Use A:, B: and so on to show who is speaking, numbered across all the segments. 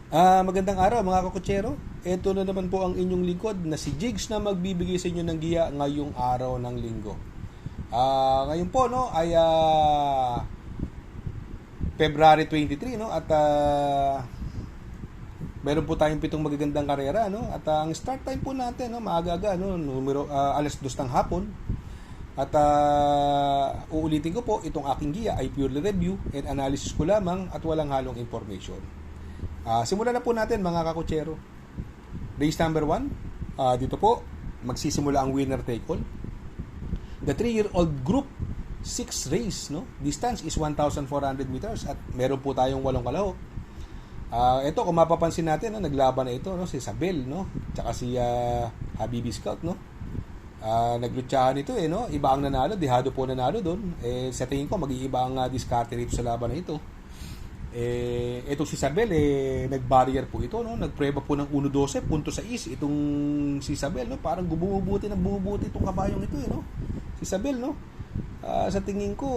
A: Magandang araw mga kakutsero. Ito na naman po ang inyong lingkod na si Jigs na magbibigay sa inyo ng giya ngayong araw ng linggo. Ngayon po no ay February 23 no at meron po tayong 7 magagandang karera no at ang start time po natin no maaga-aga no alas 2 ng hapon. At uulitin ko po, itong aking giya ay purely review and analysis ko lamang at walang halong information. Simulan na po natin mga kakutsero. Race number 1, dito po magsisimula ang winner take all. The 3-year-old group 6 race, no? Distance is 1,400 meters at meron po tayong 8 kalahok. Ito kung mapapansin natin, no, naglaban na ito, no, si Isabel, no? Tsaka si Habibi Scout, no? Naglutsahan ito no? Iba ang nanalo, Dihado po nanalo doon. Sa tingin ko mag-iiba ang diskarte rito sa laban na ito. Ito si Isabel nag-barrier po ito no, nagpreba po ng 1.12.6 itong si Isabel no, parang bumubuti itong kabayong ito no. Si Isabel no. Sa tingin ko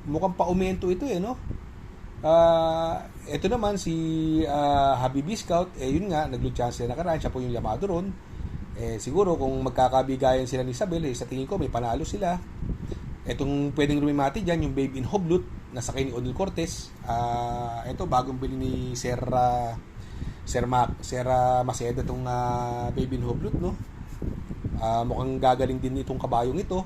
A: mukhang paumento ito no. Ito naman si Habibi Scout, yun nga naglutsahan sila nakaraan, siya po yung llamado ron. Siguro kung magkakabigayan sila ni Isabel, sa tingin ko may panalo sila. Etong pwedeng rumimati dyan, yung Babe in Hoblut, nasakay ni Odil Cortez. Ito, bagong bili ni Sir Maceda itong Babe in Hoblut, no? Mukhang gagaling din itong kabayong ito.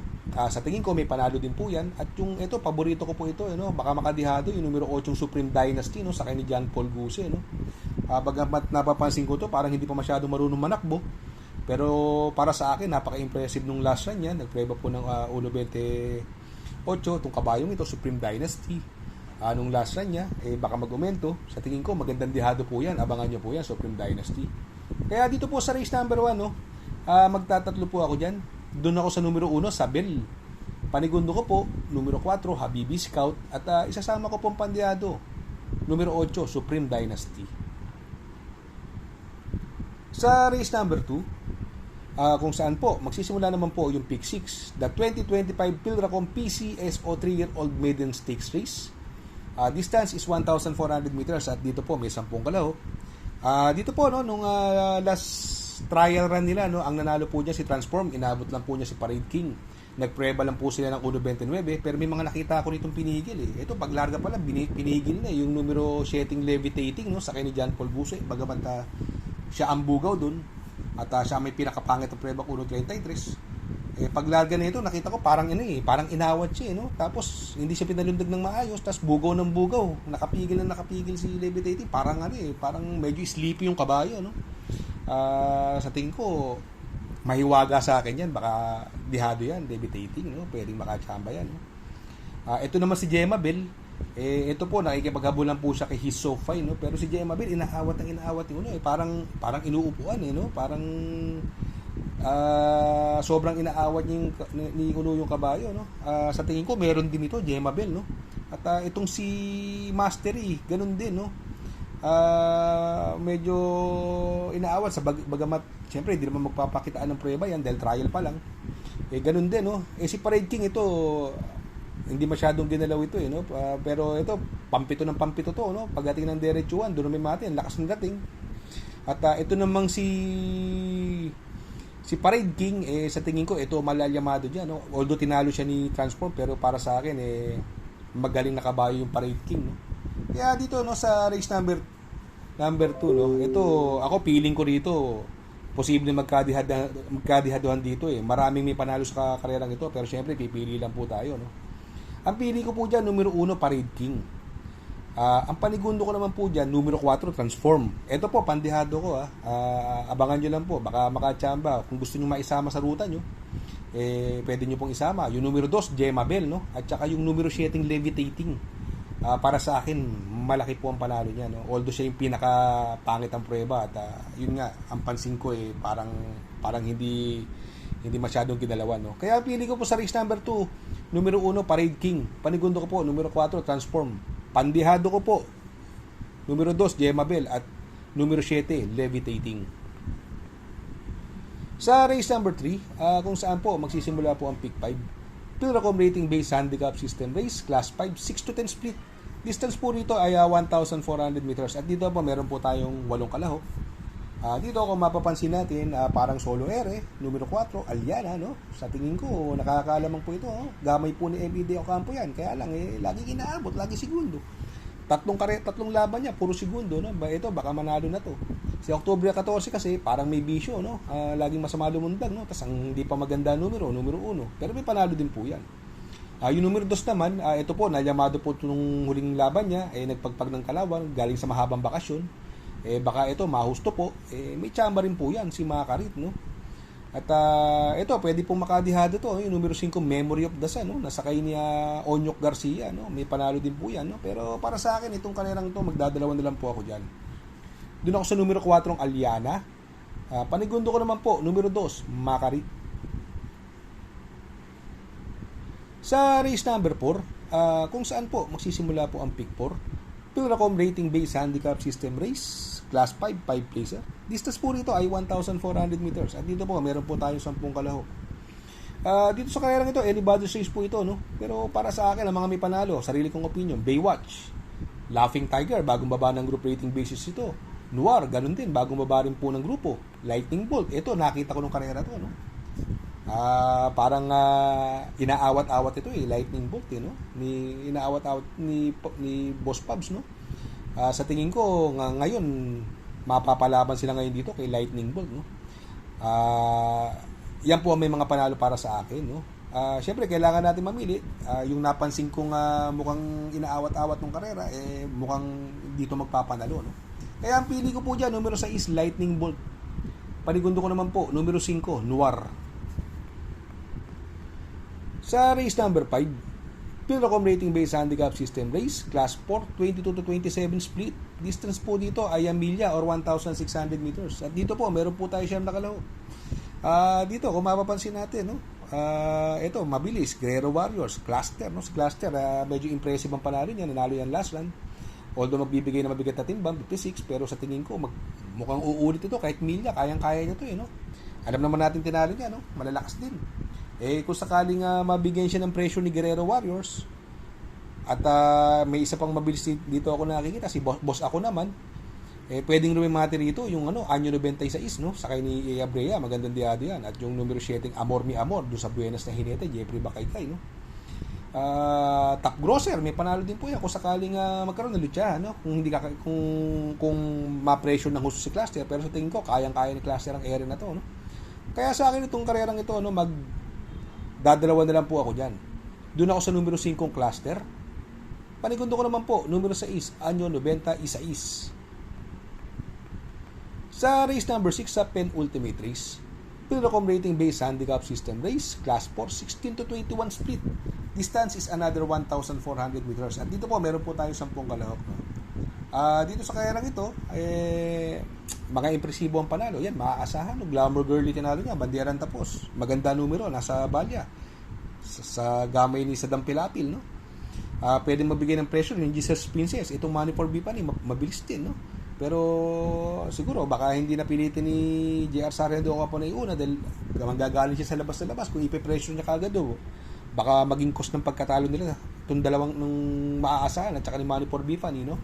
A: Sa tingin ko, may panalo din po yan. At yung ito, paborito ko po ito, no? Baka makadihado, yung numero 8 Supreme Dynasty, no? Sakay ni John Paul Guse, no? Bagamat napapansin ko to, parang hindi pa masyado marunong manakbo. Pero para sa akin, napaka-impressive nung last run niya. Nagpreba po ng 1.28 itong kabayong ito, Supreme Dynasty. Nung last run niya, baka mag-umento. Sa tingin ko, magandang dihado po yan. Abangan niyo po yan, Supreme Dynasty. Kaya dito po sa race number 1, no, magtatatlo po ako dyan. Doon ako sa numero 1, Sabel. Panigundo ko po, numero 4, Habibi Scout. At isasama ko pong pandihado, numero 8, Supreme Dynasty. Sa race number 2, kung saan po magsisimula naman po yung pick 6, the 2025 Pilracom PCSO 3-year-old maiden stakes race. Distance is 1,400 meters at dito po may 10 kalahok. Dito po no, nung last trial run nila no, ang nanalo po niya si Transform, inabot lang po niya si Parade King. Nagpreba lang po sila ng 1.29 pero may mga nakita ko nitong pinigil Ito paglarga pa lang pinigil na yung numero 7 Levitating no, sa kay ni John Paul Guse, bagamat siya ang bugaw dun at siya may pinakapangit ng preba 1.33. Paglarga na ito nakita ko parang parang inawat siya no, tapos hindi siya pinalundag ng maayos, tapos bugaw ng bugaw, nakapigil si Levitating, parang parang medyo sleepy yung kabayo no. Sa tingin ko mahiwaga sa akin yan, baka dihado yan, Levitating no, pwedeng makachamba yan no. Ito naman si Gemma Bell. Ito po nakikipaghabulan po siya kay He's So Fine no, pero si Gemma Bell inaawat yung parang inuupuan no, parang sobrang inaawat ni Uno yung kabayo no. Sa tingin ko meron din ito Gemma Bell no. At itong si Mastery ganun din no. Medyo inaawat sa bagamat syempre hindi naman magpapakitaan ng prueba yan dahil trial pa lang. Ganun din no. Si Parade King ito hindi masyadong ginalaw ito no, pero ito pampito to no, pagdating ng diretsuan doon may mati, ang lakas ng dating. At ito namang si Parade King sa tingin ko ito malalyamado diyan no, although tinalo siya ni Transform, pero para sa akin magaling na kabayo yung Parade King no. Kaya dito no sa race number 2 no, ito ako feeling ko rito posible magkadihaduhan dito maraming may panalo sa karerang ito, pero syempre pipili lang po tayo no. Ang pili ko po dyan, numero 1, Parade King. Ang panigundo ko naman po dyan, numero 4, Transform. Ito po, pandihado ko abangan nyo lang po, baka makachamba. Kung gusto nyo maisama sa ruta nyo, pwede nyo pong isama. Yung numero 2, Gemma Bell, no? At saka yung numero 7, Levitating. Para sa akin, malaki po ang panalo niya, no? Although siya yung pinakapangit ang prueba. At yun nga, ang pansin ko parang hindi masyadong ginalawan, no? Kaya pili ko po sa race number 2, numero 1, Parade King. Panigundo ko po, numero 4, Transform. Pandihado ko po, numero 2, Gemma Bell. At numero 7, Levitating. Sa race number 3, kung saan po magsisimula po ang pick 5, Pilracom rating based handicap system race, class 5, 6-10 split. Distance po rito ay 1,400 meters. At dito po meron po tayong 8 kalahok. Dito kung mapapansin natin, parang solo ere, numero 4, Aliana, no? Sa tingin ko, nakakaalamang po ito. Oh. Gamay po ni MD Ocampo yan. Kaya lang, lagi inaabot, lagi segundo. Tatlong laban niya, puro segundo, no? Ito, baka manalo na to. Si Octubre 14 kasi, parang may bisyo, no? Laging masama lumundag, no? Tapos ang hindi pa maganda numero 1. Pero may panalo din po yan. Yung numero 2 naman, ito po, nalyamado po nung huling laban niya, nagpagpag ng kalawan, galing sa mahabang bakasyon. Baka ito, mahusto po, may tsamba rin po yan, si Makarit, no? At ito, pwede pong makadihado to, yung numero 5, Memory of the Sun, no? Nasakay niya Onyok Garcia, no? May panalo din po yan, no? Pero para sa akin, itong karerang to, magdadalawan na lang po ako dyan. Doon ako sa numero 4, Aliana. Panigundo ko naman po, numero 2, Makarit. Sa race number 4, kung saan po magsisimula po ang pick 4, Pilracom Rating Based Handicap System Race, Class 5, 5 placer. Distance po rito ay 1,400 meters. At dito po, meron po tayong 10 kalahok. Dito sa karerang ito, anybody's race po ito, no? Pero para sa akin, ang mga may panalo, sarili kong opinion, Baywatch, Laughing Tiger, bagong baba ng group rating basis ito. Noir, ganun din, bagong baba rin po ng grupo. Lightning Bolt, ito, nakita ko nung karera to, no? Parang inaawat-awat ito Lightning Bolt no? Inaawat-awat ni Boss Pubs, no? Sa tingin ko ngayon mapapalaban sila ngayon dito kay Lightning Bolt, no? Yan po may mga panalo para sa akin, no? Syempre kailangan natin mamili. Yung napansin kong mukhang inaawat-awat ng karera mukhang dito magpapanalo, no? Kaya ang pili ko po diyan numero 6 Lightning Bolt. Panigundo ko naman po numero 5 Noir. Sa race number 5, Pilracom Rating Based Handicap System Race, Class 4, 22 to 27 split. Distance po dito ay 1 milya or 1,600 meters. At dito po, meron po tayo siyang nakalaho. Dito, kung mapapansin natin, no? Ito, mabilis, Guerrero Warriors, Cluster, no? Si Cluster, medyo impressive ang panalo niya, nanalo yan last run. Although magbibigay na mabigat na timbang, 56, pero sa tingin ko, mukhang uulit ito, kahit milya, kayang-kaya niya ito, no? Alam naman natin tinalo niya, no? Malalakas din. Kung sakaling mabigyan siya ng pressure ni Guerrero Warriors at may isa pang mabilis dito ako nakikita, si boss ako naman, pwedeng rumimati rito yung Anyo 96, no? Sakay ni Abrea, magandang diado yan. At yung numero 7, Amor Mi Amor, doon sa Buenas na Hinete, Jeffrey Bakaykay, no? Top Grosser, may panalo din po yan kung sakaling magkaroon ng lucha, no? Kung hindi kung ma-pressure ng husto si Cluster, pero sa tingin ko kayang-kaya ni Cluster ang area na to, no? Kaya sa akin itong karerang ito, no, dadalawa na lang po ako dyan. Doon ako sa numero 5 Cluster. Panigundo ko naman po, numero 6, Anyo 96. Sa race number 6 sa Pen Ultimate Race, Pilracom Rating Based Handicap System Race, Class 4, 16 to 21 split. Distance is another 1,400 meters. At dito po, meron po tayo 10 kalahok. No? Dito sa karerang ito, mga impresibo ang panalo. Yan, maaasahan. Glamour Girlie tinalo niya, banderan tapos. Maganda numero, nasa balya. Sa gamay ni Sadam Pilapil, no? Pwede mabigay ng pressure yung Jesus Princess. Itong Money for B pa ni, mabilis din, no? Pero siguro, baka hindi napilitin ni JR Sargento Ocampo na iuna dahil manggagaling siya sa labas kung ipe-pressure niya kagad, baka maging cost ng pagkatalo nila itong dalawang nung maaasahan at saka ni Money for B pa ni, no?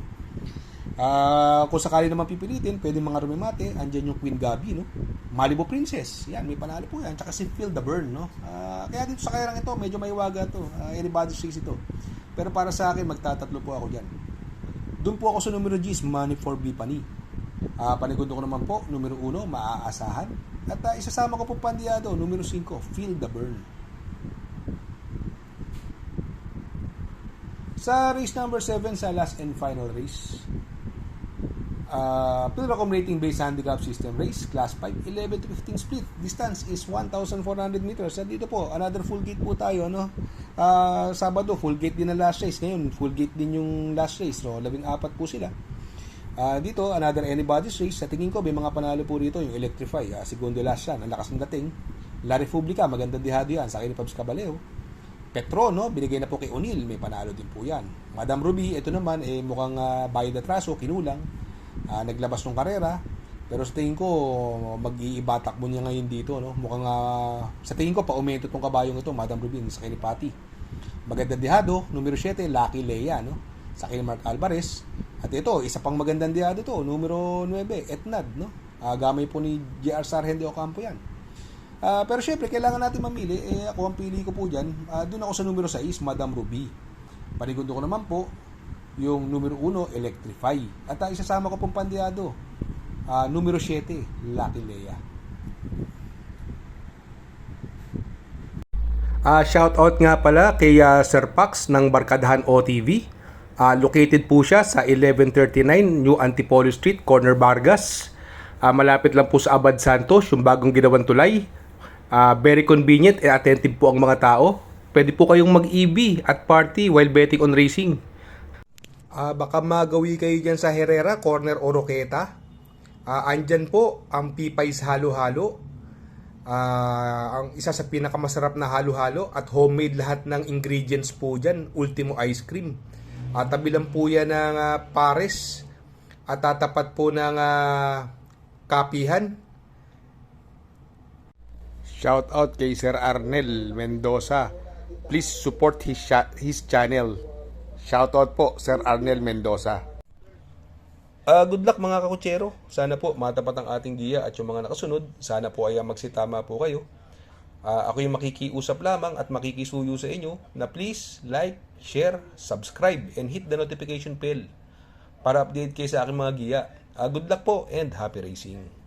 A: Kung sakali naman pipilitin, pwede mga rumimate. Andyan yung Queen Gabi, no? Malibu Princess, yan, may panalo po yan. Tsaka si Phil the Burn, no? Kaya dito sa karerang ito, medyo may waga to. Anybody's race ito. Pero para sa akin, magtatatlo po ako dyan. Doon po ako sa numero 10, Money for B Pani. Panigundo ko naman po, numero 1, maaasahan. At isasama ko po pandiado, numero 5, Phil the Burn. Sa race number 7, sa last and final race, Pilracom Rating Based Handicap System Race, Class 5, 11 to 15 split. Distance is 1,400 meters. At dito po, another full gate po tayo, no? Sabado, full gate din ang last race. Ngayon, full gate din yung last race. So, 14 po sila. Dito, another anybody's race. Sa tingin ko, may mga panalo po rito. Yung Electrify, segundo last yan. Ang lakas ng dating. La Republica, magandang dihado yan. Sa akin ni Pabs Caballero. Petro, no? Binigay na po kay O'Neal. May panalo din po yan. Madam Ruby, ito naman, mukhang bayad at raso, kinulang. Naglabas ng karera. Pero sa tingin ko, mag-iiba takbo niya ngayon dito, no? Mukhang, sa tingin ko, paumento itong kabayong ito, Madam Ruby, sa Kinipati. Magandang dihado, numero 7, Lucky Leia, no? sa kay Mark Alvarez. At ito, isa pang magandang diado to, numero 9, Etnad, no? Gamay po ni JR Sargent de Ocampo yan. Pero syempre, kailangan natin mamili. Ako ang pili ko po dyan. Doon ako sa numero 6, Madam Ruby. Panigundo ko naman po, yung numero 1, Electrify. At isasama ko pong pandiado, numero 7, Lucky Leia. Shout out nga pala kay Sir Pax ng Barkadahan OTV. Located po siya sa 1139 New Antipolo Street, Corner Vargas. Malapit lang po sa Abad Santos, yung bagong ginawang tulay. Very convenient and attentive po ang mga tao. Pwede po kayong mag-EB at party while betting on racing. Baka magawi kayo dyan sa Herrera, Corner Oroqueta. Andyan po ang Pipay's Halo-Halo. Ang isa sa pinakamasarap na halo-halo at homemade lahat ng ingredients po dyan. Ultimo Ice Cream. Tabi lang po yan ng Pares at tatapat po ng Kapihan. Shout out kay Sir Arnel Mendoza. Please support his channel. Shout out po Sir Arnel Mendoza. Good luck mga kakutsero. Sana po matapat ang ating giya at yung mga nakasunod. Sana po ay magsitama po kayo. Ako yung makikiusap lamang at makikisuyo sa inyo na please like, share, subscribe, and hit the notification bell para update kayo sa aking mga giya. Good luck po and happy racing.